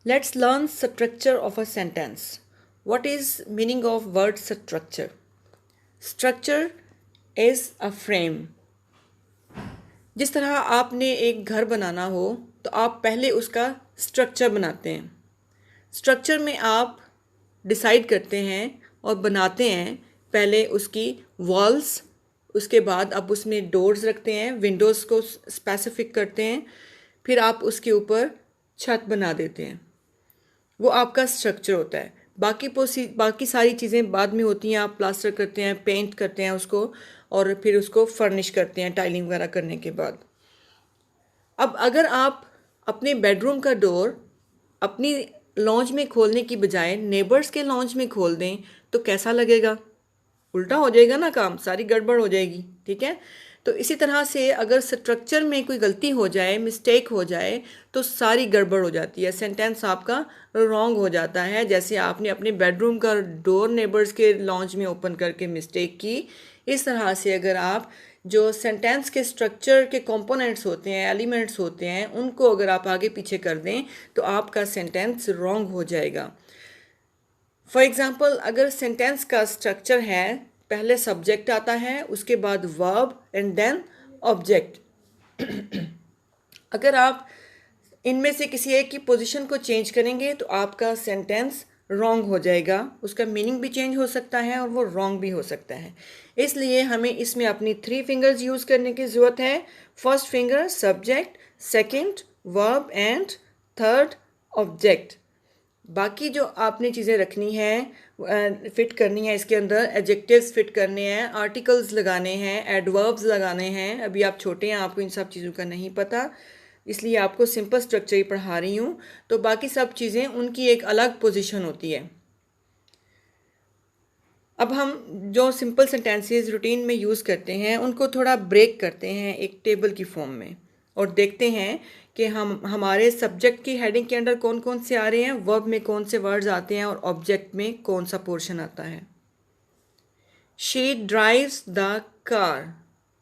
Let's learn structure of a sentence. What is meaning of word structure? Structure is a frame. जिस तरह आपने एक घर बनाना हो तो आप पहले उसका स्ट्रक्चर बनाते हैं। स्ट्रक्चर में आप डिसाइड करते हैं और बनाते हैं पहले उसकी वॉल्स, उसके बाद आप उसमें डोर्स रखते हैं, विंडोज़ को स्पेसिफिक करते हैं, फिर आप उसके ऊपर छत बना देते हैं। वो आपका स्ट्रक्चर होता है। बाकी सारी चीज़ें बाद में होती हैं। आप प्लास्टर करते हैं, पेंट करते हैं उसको और फिर उसको फर्निश करते हैं टाइलिंग वगैरह करने के बाद। अब अगर आप अपने बेडरूम का डोर अपनी लॉन्च में खोलने की बजाय नेबर्स के लॉन्च में खोल दें तो कैसा लगेगा? उल्टा हो जाएगा ना काम, सारी गड़बड़ हो जाएगी। ठीक है, तो इसी तरह से अगर स्ट्रक्चर में कोई गलती हो जाए, मिस्टेक हो जाए तो सारी गड़बड़ हो जाती है, सेंटेंस आपका रॉन्ग हो जाता है। जैसे आपने अपने बेडरूम का डोर नेबर्स के लॉन्च में ओपन करके मिस्टेक की, इस तरह से अगर आप जो सेंटेंस के स्ट्रक्चर के कंपोनेंट्स होते हैं, एलिमेंट्स होते हैं, उनको अगर आप आगे पीछे कर दें तो आपका सेंटेंस रॉन्ग हो जाएगा। फॉर एग्ज़ाम्पल, अगर सेंटेंस का स्ट्रक्चर है, पहले सब्जेक्ट आता है, उसके बाद वर्ब एंड देन ऑब्जेक्ट। अगर आप इनमें से किसी एक की पोजीशन को चेंज करेंगे तो आपका सेंटेंस रॉन्ग हो जाएगा, उसका मीनिंग भी चेंज हो सकता है और वो रॉन्ग भी हो सकता है। इसलिए हमें इसमें अपनी 3 फिंगर्स यूज़ करने की ज़रूरत है। First finger subject, second verb and third object. बाकी जो आपने चीज़ें रखनी हैं, फिट करनी है, इसके अंदर एडजेक्टिव्स फिट करने हैं, आर्टिकल्स लगाने हैं, एडवर्ब्स लगाने हैं। अभी आप छोटे हैं, आपको इन सब चीज़ों का नहीं पता, इसलिए आपको सिंपल स्ट्रक्चर ही पढ़ा रही हूँ। तो बाकी सब चीज़ें उनकी एक अलग पोजीशन होती है। अब हम जो सिंपल सेंटेंसेस रूटीन में यूज़ करते हैं उनको थोड़ा ब्रेक करते हैं एक टेबल की फॉर्म में और देखते हैं कि हम हमारे सब्जेक्ट की हेडिंग के अंदर कौन कौन से आ रहे हैं, वर्ब में कौन से वर्ड्स आते हैं और ऑब्जेक्ट में कौन सा पोर्शन आता है। She drives the car.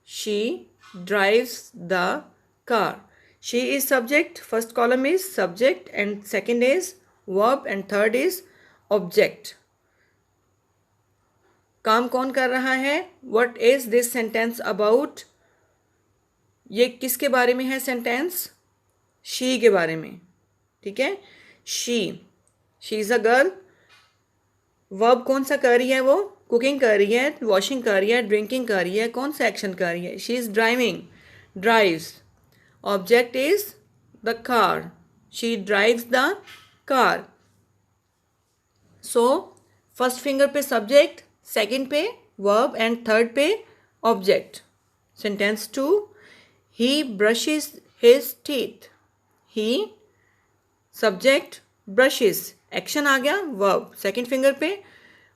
She drives the car. She is subject, first column is subject and second is verb and third is object. काम कौन कर रहा है? What is this sentence about? ये किसके बारे में है सेंटेंस? शी के बारे में। ठीक है, she is a girl. Verb कौन सा कर रही है? वो कुकिंग कर रही है, वॉशिंग कर रही है, ड्रिंकिंग कर रही है, कौन सा एक्शन कर रही है? She is driving, drives. Object is the car, she drives the car. So first finger पे सब्जेक्ट, सेकंड पे वर्ब एंड थर्ड पे object. Sentence 2, he brushes his teeth. He subject, brushes action आ गया, verb second finger पे,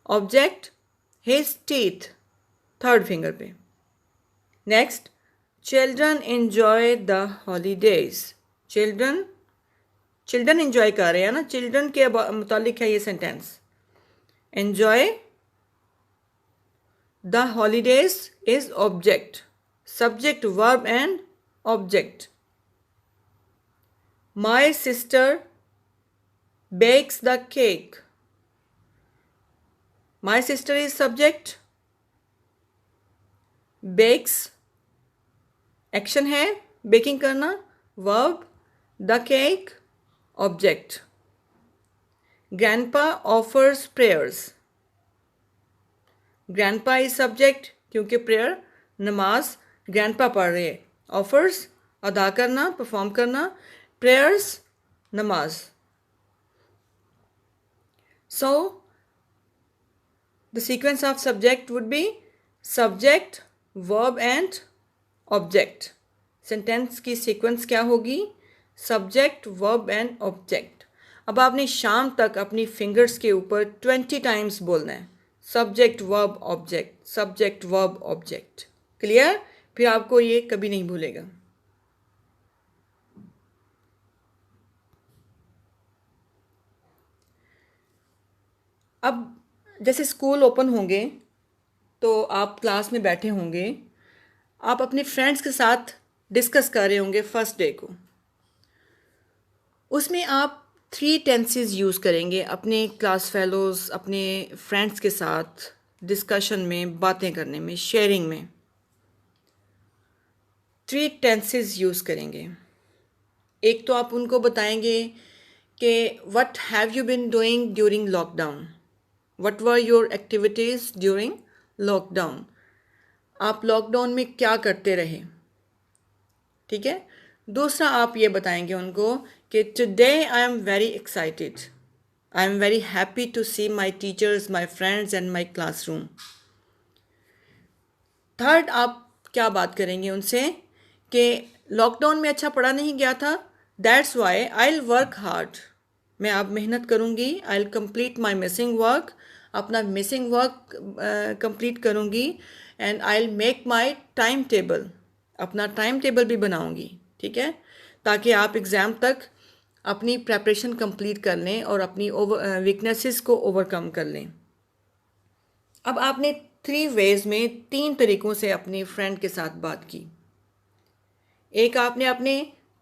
object his teeth third finger पे। Next, children enjoy the holidays. Children children enjoy कर रहे हैं ना, चिल्ड्रन के मुतालिक है ये सेंटेंस। Enjoy the holidays is object, subject verb and object. My sister bakes the cake. My sister is subject, bakes action है बेकिंग करना, verb the cake object. Grandpa offers prayers. Grandpa is subject क्योंकि prayer नमाज grandpa पढ़ रहे हैं। Offers अदा करना, perform करना, प्रेयर्स नमाज। So, the sequence of subject would be subject, verb and object. Sentence की sequence क्या होगी? Subject, verb and object. अब आपने शाम तक अपनी fingers के ऊपर 20 times बोलना है, subject, verb, object, subject, verb, object. Clear? फिर आपको ये कभी नहीं भूलेगा। अब जैसे स्कूल ओपन होंगे तो आप क्लास में बैठे होंगे, आप अपने फ्रेंड्स के साथ डिस्कस कर रहे होंगे फर्स्ट डे को। उसमें आप 3 टेंसेस यूज़ करेंगे अपने क्लास फेलोज़, अपने फ्रेंड्स के साथ डिस्कशन में, बातें करने में, शेयरिंग में 3 टेंसेस यूज़ करेंगे। एक तो आप उनको बताएंगे कि what have you been doing during lockdown, what were your activities during lockdown, आप लॉकडाउन में क्या करते रहे। ठीक है। दूसरा आप ये बताएंगे उनको कि today I am very excited, I am very happy to see my teachers, my friends and my classroom. Third आप क्या बात करेंगे उनसे कि लॉकडाउन में अच्छा पढ़ा नहीं गया था, that's why I will work hard, मैं अब मेहनत करूँगी, I will complete my missing work, अपना मिसिंग वर्क कंप्लीट करूँगी, and I will make my time table, अपना टाइम टेबल भी बनाऊँगी। ठीक है, ताकि आप एग्ज़ाम तक अपनी प्रेपरेशन कंप्लीट कर लें और अपनी वीकनेसेस को ओवरकम कर लें। अब आपने 3 वेज में 3 तरीक़ों से अपने फ्रेंड के साथ बात की। एक आपने अपने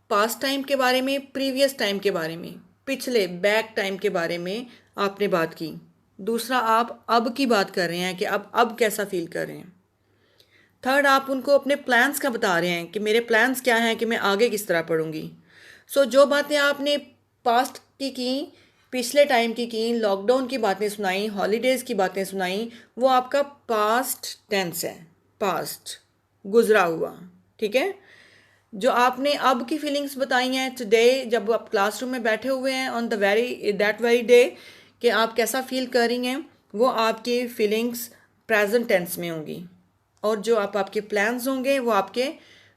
पास्ट टाइम के बारे में, प्रीवियस टाइम के बारे में, पिछले बैक टाइम के बारे में आपने बात की। दूसरा आप अब की बात कर रहे हैं कि अब कैसा फील कर रहे हैं। थर्ड आप उनको अपने प्लान्स का बता रहे हैं कि मेरे प्लान्स क्या हैं, कि मैं आगे किस तरह पढ़ूंगी। सो जो बातें आपने पास्ट की, पिछले टाइम की, लॉकडाउन की बातें सुनाई, हॉलीडेज़ की बातें सुनाई, वो आपका पास्ट टेंस है, पास्ट गुजरा हुआ। ठीक है। जो आपने अब की फीलिंग्स बताई हैं टुडे, जब आप क्लासरूम में बैठे हुए हैं on the that very day, कि आप कैसा फील कर रही हैं, वो आपकी फीलिंग्स प्रेजेंट टेंस में होंगी। और जो आपके प्लान्स होंगे वो आपके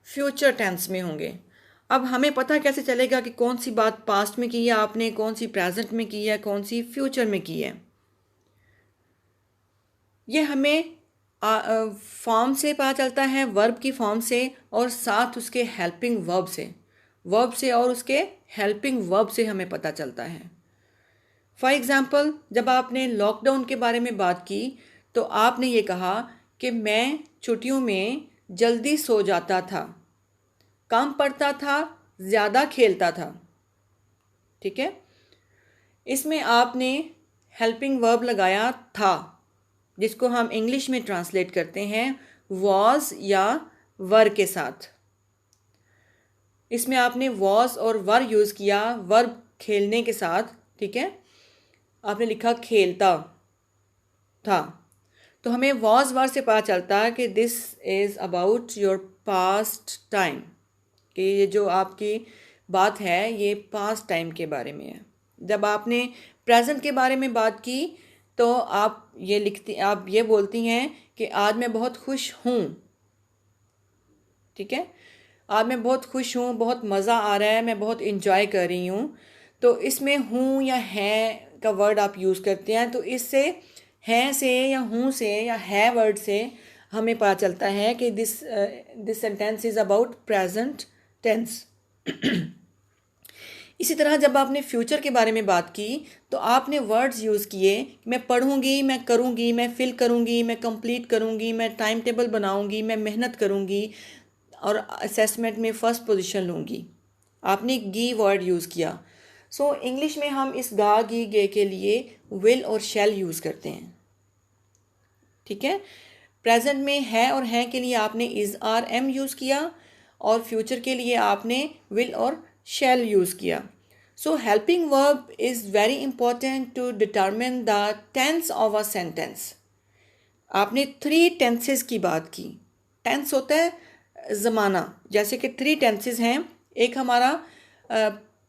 फ्यूचर टेंस में होंगे। अब हमें पता कैसे चलेगा कि कौन सी बात पास्ट में की है आपने, कौन सी प्रेजेंट में की है, कौन सी फ्यूचर में की है। ये हमें फॉर्म से पता चलता है, वर्ब की फॉर्म से, और साथ उसके हेल्पिंग वर्ब से और उसके हेल्पिंग वर्ब से हमें पता चलता है। फॉर एग्ज़ाम्पल, जब आपने लॉकडाउन के बारे में बात की तो आपने ये कहा कि मैं छुट्टियों में जल्दी सो जाता था, कम पढ़ता था, ज़्यादा खेलता था। ठीक है। इसमें आपने हेल्पिंग वर्ब लगाया था, जिसको हम इंग्लिश में ट्रांसलेट करते हैं वॉज या वर के साथ। इसमें आपने वॉज और वर यूज़ किया वर्ब खेलने के साथ। ठीक है। आपने लिखा खेलता था, तो हमें वॉज वर से पता चलता है कि this is about your past time, कि ये जो आपकी बात है ये पास्ट टाइम के बारे में है। जब आपने प्रेजेंट के बारे में बात की तो आप ये बोलती हैं कि आज मैं बहुत खुश हूँ। ठीक है। आज मैं बहुत खुश हूँ, बहुत मज़ा आ रहा है, मैं बहुत इन्जॉय कर रही हूँ। तो इसमें हूँ या है का वर्ड आप यूज़ करते हैं, तो इससे हैं से या हूँ से या है वर्ड से हमें पता चलता है कि this sentence is about present tense. इसी तरह जब आपने फ्यूचर के बारे में बात की तो आपने वर्ड्स यूज़ किए, मैं पढ़ूंगी, मैं करूंगी, मैं फिल करूंगी, मैं कंप्लीट करूंगी, मैं टाइम टेबल बनाऊंगी, मैं मेहनत करूंगी और असेसमेंट में फ़र्स्ट पोजीशन लूंगी। आपने गी वर्ड यूज़ किया। सो इंग्लिश में हम इस गा गी गे के लिए विल और शैल यूज़ करते हैं। ठीक है। प्रेजेंट में है और हैं के लिए आपने इज़ आर एम यूज़ किया, और फ्यूचर के लिए आपने विल और शैल यूज़ किया। So helping verb is very important to determine the tense of a sentence. आपने 3 टेंसेस की बात की। टेंस होता है ज़माना, जैसे कि 3 टेंसेस हैं। एक हमारा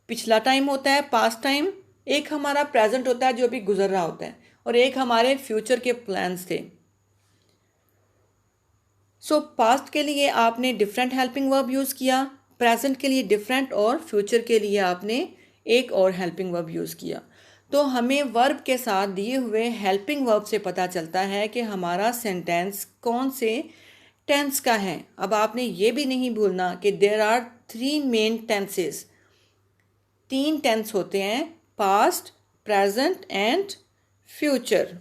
पिछला टाइम होता है, पास्ट टाइम, एक हमारा प्रेजेंट होता है जो अभी गुजर रहा होता है, और एक हमारे फ्यूचर के प्लान्स थे। सो पास्ट के लिए आपने डिफरेंट हेल्पिंग वर्ब यूज़ किया, प्रेजेंट के लिए डिफरेंट, और फ्यूचर के लिए आपने एक और हेल्पिंग वर्ब यूज़ किया। तो हमें वर्ब के साथ दिए हुए हेल्पिंग वर्ब से पता चलता है कि हमारा सेंटेंस कौन से टेंस का है। अब आपने ये भी नहीं भूलना कि there are 3 main tenses. 3 tense होते हैं, past, present and future.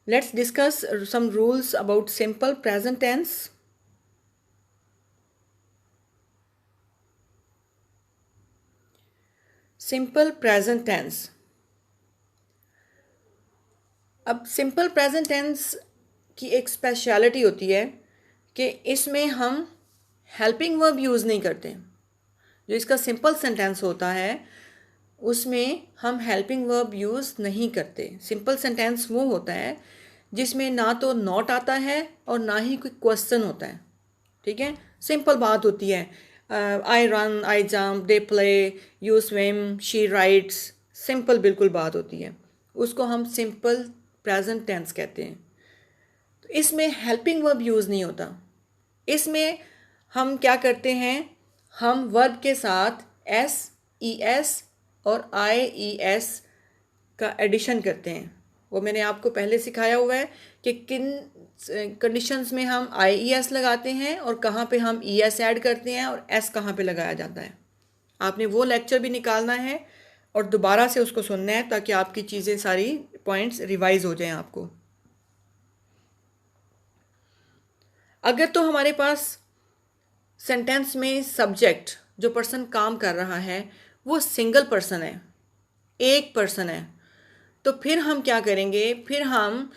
Let's discuss some rules about simple present tense. Simple present tense. अब सिंपल प्रेजेंट टेंस की एक स्पेशलिटी होती है कि इसमें हम हेल्पिंग वर्ब यूज़ नहीं करते। जो इसका सिंपल सेंटेंस होता है उसमें हम हेल्पिंग वर्ब यूज़ नहीं करते। सिंपल सेंटेंस वो होता है जिसमें ना तो नॉट आता है और ना ही कोई क्वेश्चन होता है। ठीक है, सिंपल बात होती है। I run, I jump, they play, you swim, she rides. Simple बिल्कुल बात होती है, उसको हम सिंपल प्रेजेंट टेंस कहते हैं। तो इसमें हेल्पिंग वर्ब यूज़ नहीं होता। इसमें हम क्या करते हैं, हम वर्ब के साथ एस, ई एस और आई ई एस का एडिशन करते हैं। वो मैंने आपको पहले सिखाया हुआ है कि किन कंडीशंस में हम आई ई एस लगाते हैं और कहाँ पे हम ई एस ऐड करते हैं और एस कहाँ पे लगाया जाता है। आपने वो लेक्चर भी निकालना है और दोबारा से उसको सुनना है ताकि आपकी चीज़ें सारी पॉइंट्स रिवाइज हो जाएं आपको। अगर तो हमारे पास सेंटेंस में सब्जेक्ट, जो पर्सन काम कर रहा है, वो सिंगल पर्सन है, एक पर्सन है, तो फिर हम क्या करेंगे, फिर हम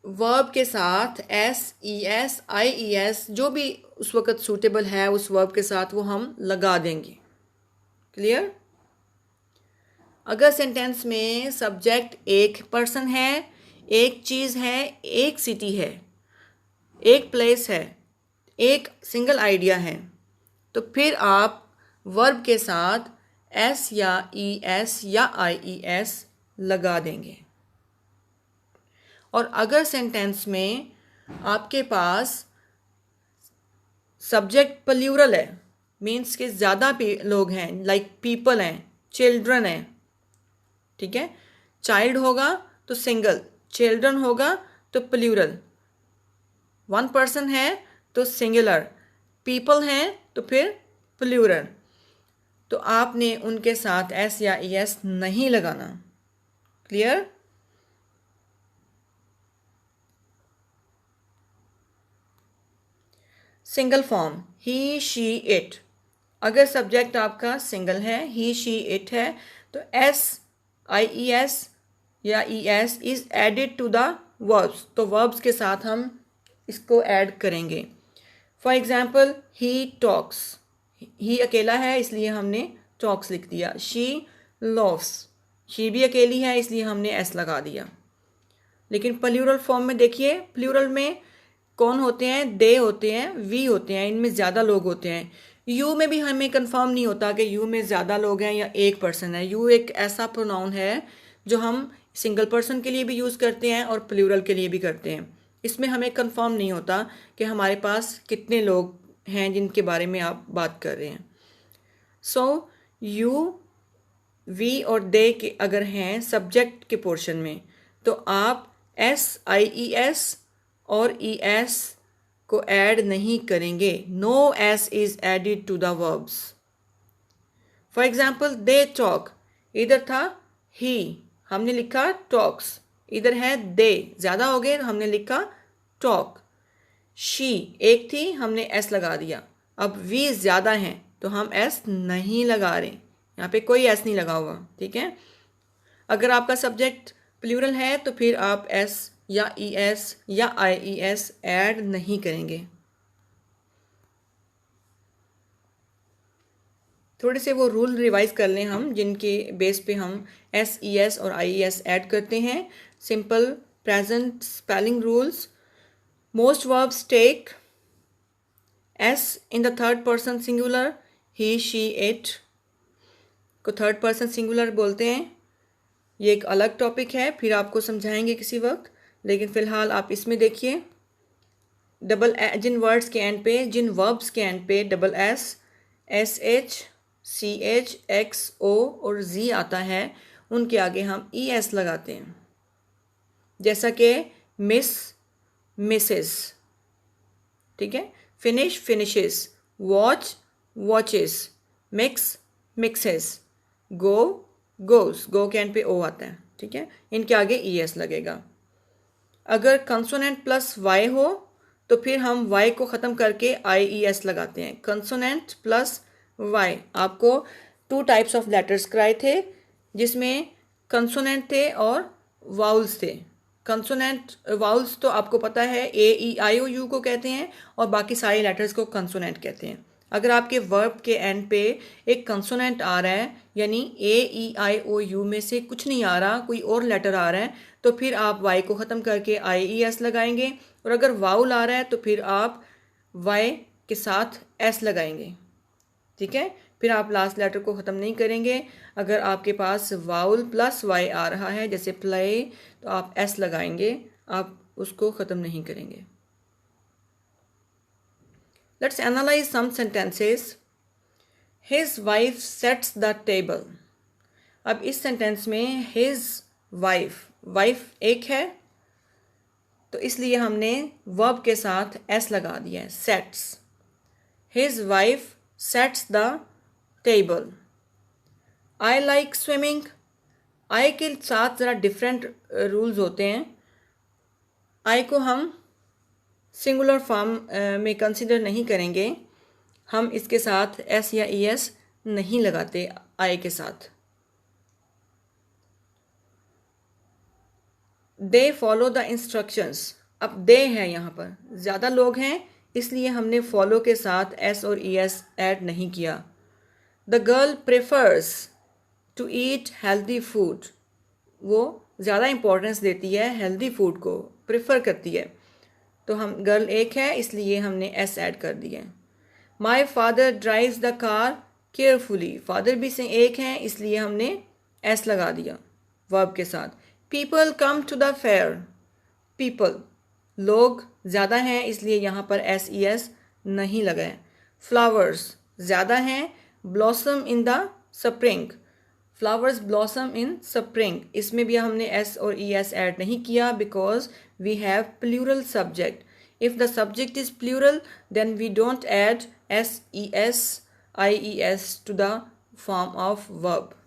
वर्ब के साथ S, E S, I E S जो भी उस वक़्त सूटेबल है उस वर्ब के साथ वो हम लगा देंगे। क्लियर? अगर सेंटेंस में सब्जेक्ट एक पर्सन है, एक चीज़ है, एक सिटी है, एक प्लेस है, एक सिंगल आइडिया है, तो फिर आप वर्ब के साथ एस या ई एस या आई ई एस लगा देंगे। और अगर सेंटेंस में आपके पास सब्जेक्ट प्लूरल है, मीन्स कि ज़्यादा लोग हैं, लाइक पीपल हैं, चिल्ड्रन हैं, ठीक है, चाइल्ड होगा तो सिंगल, चिल्ड्रन होगा तो प्लूरल, वन पर्सन है तो सिंगुलर, पीपल हैं तो फिर प्लूरल, तो आपने उनके साथ एस या ई एस नहीं लगाना। Clear? Single form he, she, it. अगर सब्जेक्ट आपका सिंगल है, ही, शी, इट है, तो एस, आई ई एस या E S is added to the verbs, तो वर्ब्स के साथ हम इसको ऐड करेंगे। For example, he talks, he अकेला है इसलिए हमने टॉक्स लिख दिया। शी लव्स, शी भी अकेली है इसलिए हमने एस लगा दिया। लेकिन प्लूरल फॉर्म में देखिए, प्लूरल में कौन होते हैं, दे होते हैं, वी होते हैं, इनमें ज़्यादा लोग होते हैं। यू में भी हमें कंफर्म नहीं होता कि यू में ज़्यादा लोग हैं या एक पर्सन है। यू एक ऐसा प्रोनाउन है जो हम सिंगल पर्सन के लिए भी यूज़ करते हैं और प्लूरल के लिए भी करते हैं। इसमें हमें कंफर्म नहीं होता कि हमारे पास कितने लोग हैं जिनके बारे में आप बात कर रहे हैं। सो यू, वी और दे के अगर हैं सब्जेक्ट के पोर्शन में, तो आप एस, आई ई एस और ई एस को ऐड नहीं करेंगे। No S is added to the verbs. For example, they talk, इधर था ही, हमने लिखा टॉक्स, इधर है दे, ज़्यादा हो गए हमने लिखा टॉक। शी एक थी, हमने एस लगा दिया। अब वी ज़्यादा हैं तो हम एस नहीं लगा रहे, यहाँ पे कोई एस नहीं लगा हुआ। ठीक है, अगर आपका सब्जेक्ट प्लूरल है तो फिर आप एस या ई एस या आई ई एस ऐड नहीं करेंगे। थोड़े से वो रूल रिवाइज कर लें हम, जिनके बेस पे हम एस, ई एस और आई ई एस ऐड करते हैं। Simple present spelling rules: most verbs take S in the third person singular, he, she, it को थर्ड पर्सन सिंगुलर बोलते हैं। ये एक अलग टॉपिक है, फिर आपको समझाएंगे किसी वक्त, लेकिन फ़िलहाल आप इसमें देखिए। डबल जिन वर्ड्स के एंड पे, जिन वर्ब्स के एंड पे double S, S H, C H, X, O और जी आता है, उनके आगे हम ई एस लगाते हैं। जैसा कि मिस, मिसेस, ठीक है, finish, finishes, watch, watches, mix, mixes, go, goes, go के एंड पे ओ आता है। ठीक है, इनके आगे ई एस लगेगा। अगर कंसोनेंट प्लस वाई हो तो फिर हम वाई को ख़त्म करके आई ई एस लगाते हैं। कंसोनेंट प्लस वाई, आपको 2 टाइप्स ऑफ लेटर्स कराए थे जिसमें कंसोनेंट थे और वाउल्स थे। कंसोनेंट वाउल्स तो आपको पता है ए ई आई ओ यू को कहते हैं और बाकी सारे लेटर्स को कंसोनेंट कहते हैं। अगर आपके वर्ब के एंड पे एक कंसोनेंट आ रहा है यानी ए ई आई ओ यू में से कुछ नहीं आ रहा, कोई और लेटर आ रहा है, तो फिर आप वाई को ख़त्म करके आई ई एस लगाएंगे। और अगर वाउल आ रहा है तो फिर आप वाई के साथ एस लगाएंगे। ठीक है, फिर आप लास्ट लेटर को ख़त्म नहीं करेंगे। अगर आपके पास वाउल प्लस वाई आ रहा है जैसे प्ले, तो आप एस लगाएंगे, आप उसको ख़त्म नहीं करेंगे। Let's analyse some sentences. His wife sets the table. अब इस सेंटेंस में हिज वाइफ, वाइफ एक है तो इसलिए हमने वर्ब के साथ एस लगा दिया है, sets. His wife sets the table. I like swimming. I के साथ ज़रा डिफरेंट रूल्स होते हैं। आई को हम सिंगुलर फॉर्म में कंसिडर नहीं करेंगे, हम इसके साथ एस या ई एस नहीं लगाते आई के साथ। They follow the instructions. अब दे है यहाँ पर, ज़्यादा लोग हैं इसलिए हमने फॉलो के साथ एस और ई एस ऐड नहीं किया। The girl prefers to eat healthy food. वो ज़्यादा इम्पोर्टेंस देती है हेल्दी फूड को, प्रेफर करती है, तो हम गर्ल एक है इसलिए हमने एस ऐड कर दिया। My father drives the car carefully. Father भी से एक हैं इसलिए हमने एस लगा दिया वर्ब के साथ। People come to the fair. People, लोग ज़्यादा हैं इसलिए यहाँ पर एस ई एस नहीं लगाए। फ्लावर्स, ज़्यादा हैं, blossom in the spring. Flowers blossom in spring, इसमें भी हमने एस और ई एस ऐड नहीं किया because we have plural subject. If the subject is plural then we don't add S E S I E S to the form of verb.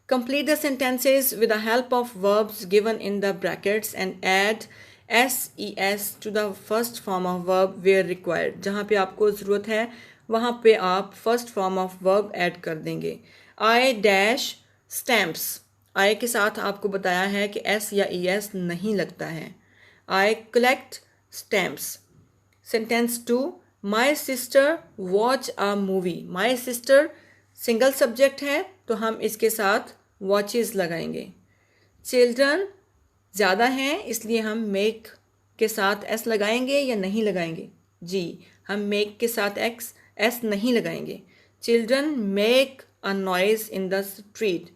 Complete the sentences with the help of verbs given in the brackets and add SES to the first form of verb where required. जहाँ पे आपको ज़रूरत है वहाँ पे आप first form of verb add कर देंगे। I dash stamps. I के साथ आपको बताया है कि S या ES नहीं लगता है। I collect stamps. Sentence 2. My sister watch a movie. My sister single subject है तो हम इसके साथ वॉचेस लगाएंगे। चिल्ड्रन ज़्यादा हैं इसलिए हम मेक के साथ एस लगाएंगे या नहीं लगाएंगे? जी, हम मेक के साथ एस नहीं लगाएंगे। Children make a noise in the street.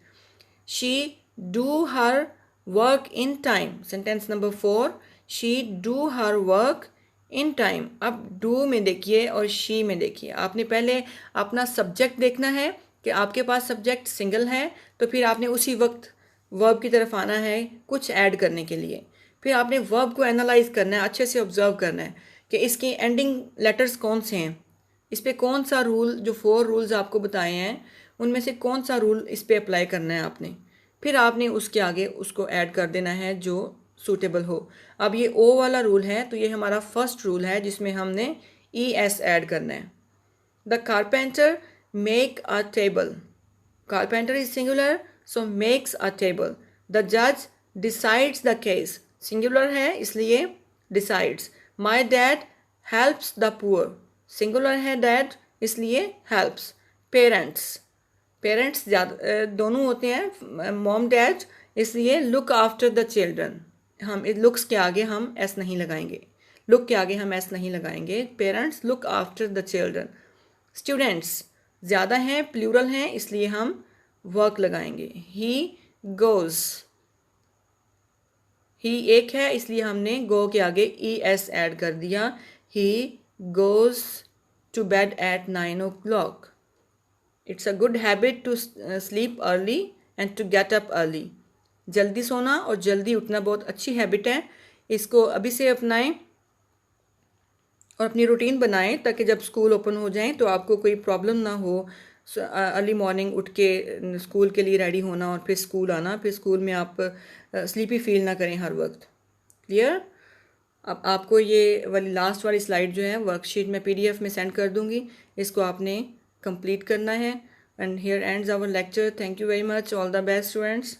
She do her work in time. Sentence number 4, she do her work in time. अब डू में देखिए और शी में देखिए, आपने पहले अपना सब्जेक्ट देखना है कि आपके पास सब्जेक्ट सिंगल है तो फिर आपने उसी वक्त वर्ब की तरफ आना है कुछ ऐड करने के लिए। फिर आपने वर्ब को एनालाइज करना है, अच्छे से ऑब्जर्व करना है कि इसकी एंडिंग लेटर्स कौन से हैं, इस पर कौन सा रूल, जो 4 रूल्स आपको बताए हैं उनमें से कौन सा रूल इस पर अप्लाई करना है आपने। फिर आपने उसके आगे उसको ऐड कर देना है जो सूटेबल हो। अब ये ओ वाला रूल है तो ये हमारा फर्स्ट रूल है जिसमें हमने ई एस ऐड करना है। The carpenter make a table. Carpenter is singular so makes a table. The जज डिसाइड्स द केस। सिंगुलर है इसलिए decides. My dad helps the poor. Singular है डैड इसलिए हेल्प्स। पेरेंट्स, पेरेंट्स ज़्यादा दोनों होते हैं, मॉम डैड, इसलिए लुक आफ्टर द चिल्ड्रन। हम लुक्स के आगे हम एस नहीं लगाएंगे, लुक के आगे हम एस नहीं लगाएंगे। Parents look after the children. Students ज़्यादा हैं, प्लूरल हैं, इसलिए हम वर्क लगाएंगे। ही गोज़, ही एक है इसलिए हमने गो के आगे ई एस ऐड कर दिया। He goes to bed at 9 o'clock. It's a good habit to sleep early and to get up early. जल्दी सोना और जल्दी उठना बहुत अच्छी हैबिट है, इसको अभी से अपनाएं और अपनी रूटीन बनाएं ताकि जब स्कूल ओपन हो जाएं तो आपको कोई प्रॉब्लम ना हो अर्ली मॉर्निंग उठ के स्कूल के लिए रेडी होना और फिर स्कूल आना, फिर स्कूल में आप स्लीपी फील ना करें हर वक्त। क्लियर? अब आपको ये वाली लास्ट वाली स्लाइड जो है वर्कशीट में PDF में सेंड कर दूंगी, इसको आपने कंप्लीट करना है। And here ends our lecture. Thank you very much. All the best students.